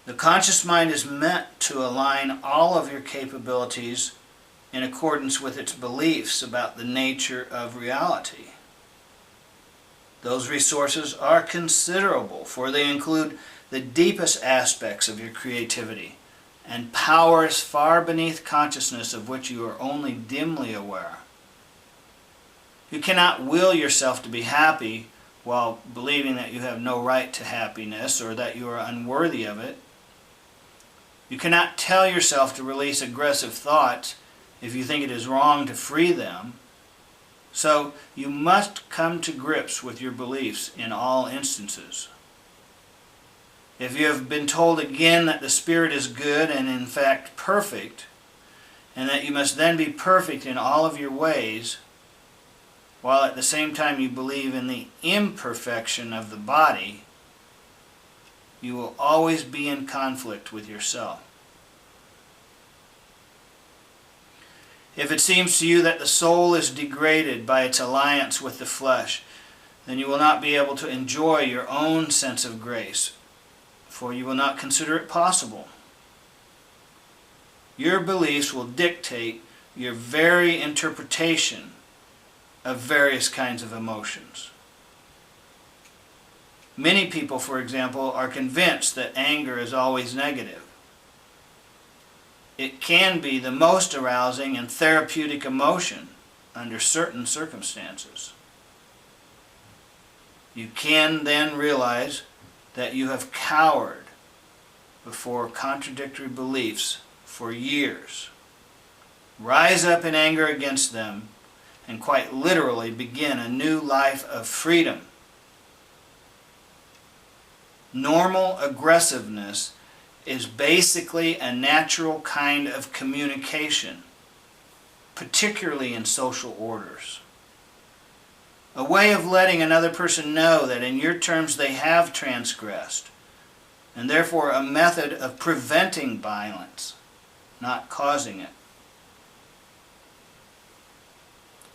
The conscious mind is meant to align all of your capabilities in accordance with its beliefs about the nature of reality. Those resources are considerable, for they include the deepest aspects of your creativity and powers far beneath consciousness of which you are only dimly aware. You cannot will yourself to be happy while believing that you have no right to happiness or that you are unworthy of it. You cannot tell yourself to release aggressive thoughts if you think it is wrong to free them. So you must come to grips with your beliefs in all instances. If you have been told again that the Spirit is good and in fact perfect, and that you must then be perfect in all of your ways, while at the same time you believe in the imperfection of the body, you will always be in conflict with yourself. If it seems to you that the soul is degraded by its alliance with the flesh, then you will not be able to enjoy your own sense of grace, for you will not consider it possible. Your beliefs will dictate your very interpretation of various kinds of emotions. Many people, for example, are convinced that anger is always negative. It can be the most arousing and therapeutic emotion under certain circumstances. You can then realize that you have cowered before contradictory beliefs for years. Rise up in anger against them and quite literally begin a new life of freedom. Normal aggressiveness is basically a natural kind of communication, particularly in social orders. A way of letting another person know that in your terms they have transgressed, and therefore a method of preventing violence, not causing it.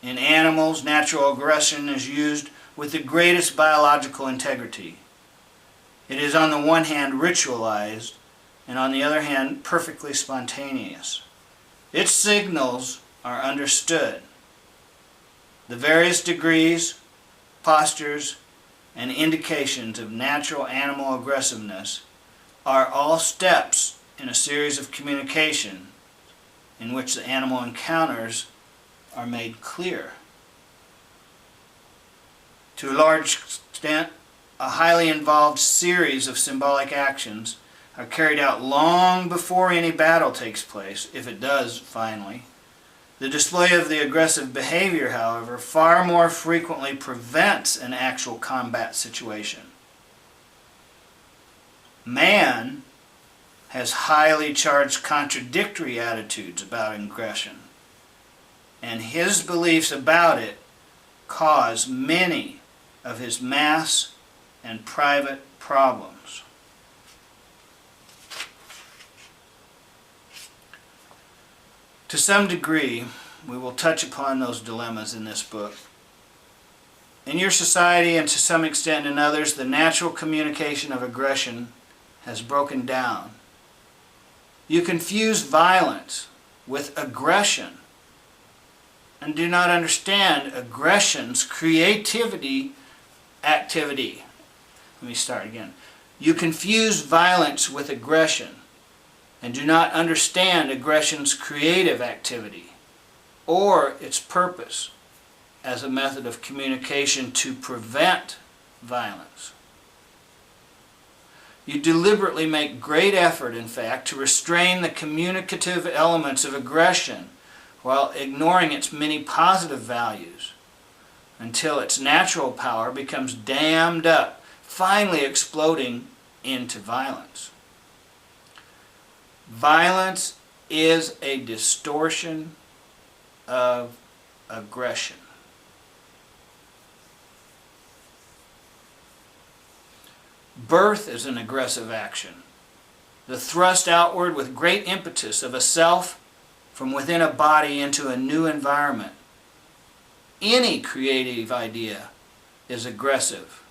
In animals, natural aggression is used with the greatest biological integrity. It is on the one hand ritualized, and on the other hand perfectly spontaneous. Its signals are understood. The various degrees, postures, and indications of natural animal aggressiveness are all steps in a series of communication in which the animal encounters are made clear. To a large extent, a highly involved series of symbolic actions are carried out long before any battle takes place, if it does finally. The display of the aggressive behavior, however, far more frequently prevents an actual combat situation. Man has highly charged contradictory attitudes about aggression, and his beliefs about it cause many of his mass and private problems. To some degree, we will touch upon those dilemmas in this book. In your society, and to some extent in others, the natural communication of aggression has broken down. You confuse violence with aggression and do not understand aggression's creativity activity. Let me start again. You confuse violence with aggression and do not understand aggression's creative activity or its purpose as a method of communication to prevent violence. You deliberately make great effort, in fact, to restrain the communicative elements of aggression while ignoring its many positive values until its natural power becomes dammed up, finally exploding into violence. Violence is a distortion of aggression. Birth is an aggressive action. The thrust outward with great impetus of a self from within a body into a new environment. Any creative idea is aggressive.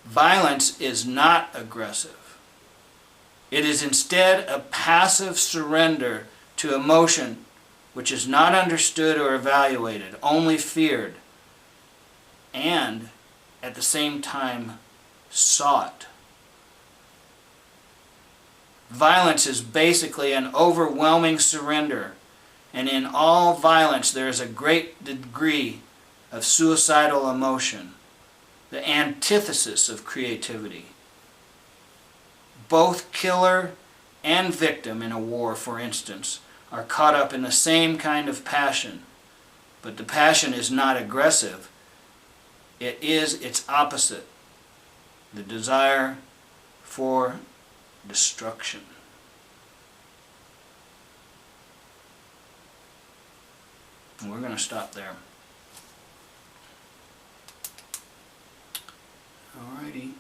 Violence is not aggressive. It is instead a passive surrender to emotion which is not understood or evaluated, only feared, and at the same time sought. Violence is basically an overwhelming surrender, and in all violence there is a great degree of suicidal emotion, the antithesis of creativity. Both killer and victim in a war, for instance, are caught up in the same kind of passion, but the passion is not aggressive. It is its opposite, the desire for destruction. And we're going to stop there. Alrighty.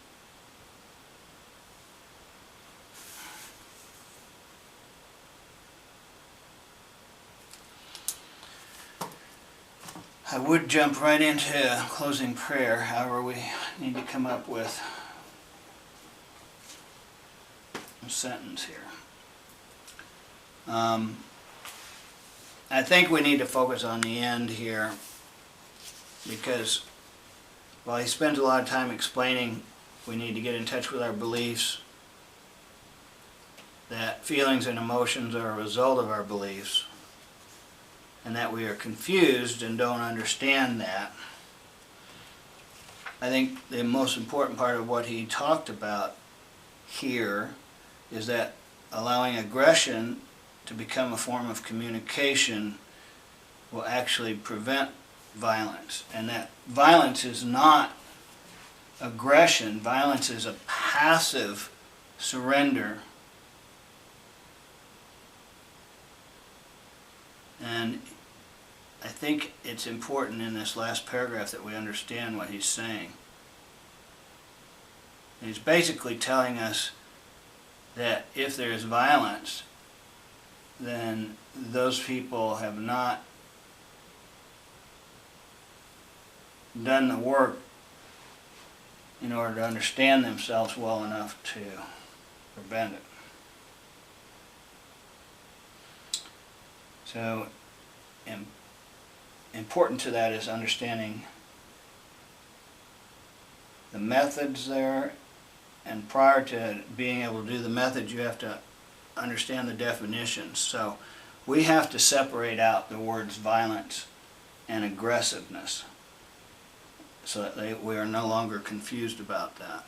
I would jump right into closing prayer, however we need to come up with a sentence here. I think we need to focus on the end here, because while he spends a lot of time explaining we need to get in touch with our beliefs, that feelings and emotions are a result of our beliefs, and that we are confused and don't understand that, I think the most important part of what he talked about here is that allowing aggression to become a form of communication will actually prevent violence, and that violence is not aggression. Violence is a passive surrender. And I think it's important in this last paragraph that we understand what he's saying. He's basically telling us that if there is violence, then those people have not done the work in order to understand themselves well enough to prevent it. So, important to that is understanding the methods there, and prior to being able to do the methods, you have to understand the definitions. So we have to separate out the words violence and aggressiveness so that we are no longer confused about that.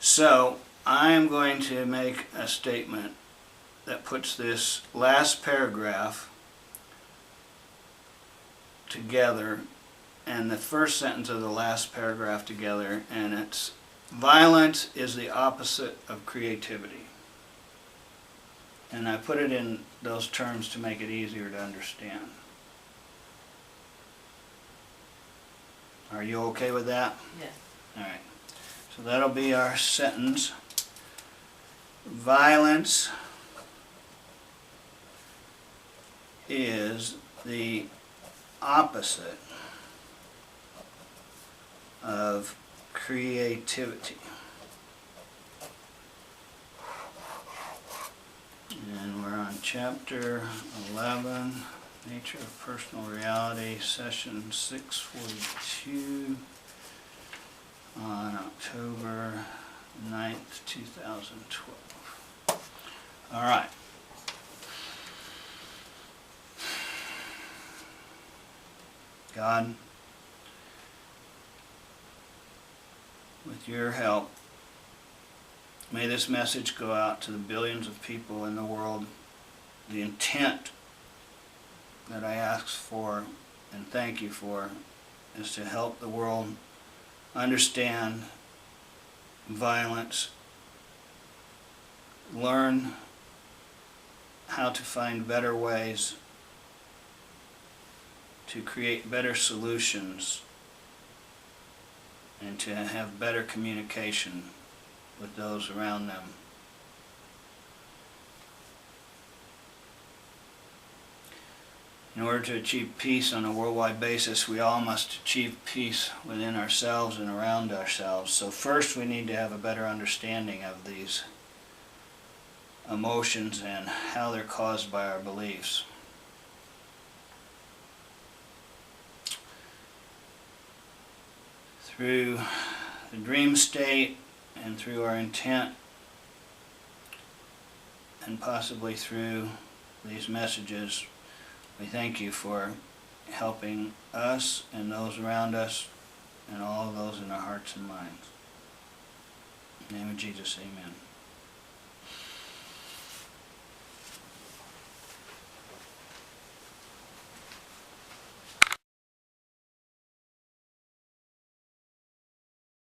So I'm going to make a statement that puts this last paragraph together and the first sentence of the last paragraph together, and it's: violence is the opposite of creativity. And I put it in those terms to make it easier to understand. Are you okay with that? Yes. All right. So that'll be our sentence. Violence is the opposite of creativity. And we're on chapter 11, Nature of Personal Reality, session 642 on October 9th, 2012. All right. God, with your help, may this message go out to the billions of people in the world. The intent that I ask for and thank you for is to help the world understand violence, learn how to find better ways to create better solutions, and to have better communication with those around them. In order to achieve peace on a worldwide basis, we all must achieve peace within ourselves and around ourselves. So first we need to have a better understanding of these emotions and how they're caused by our beliefs. Through the dream state and through our intent, and possibly through these messages, we thank you for helping us and those around us and all of those in our hearts and minds. In the name of Jesus, amen.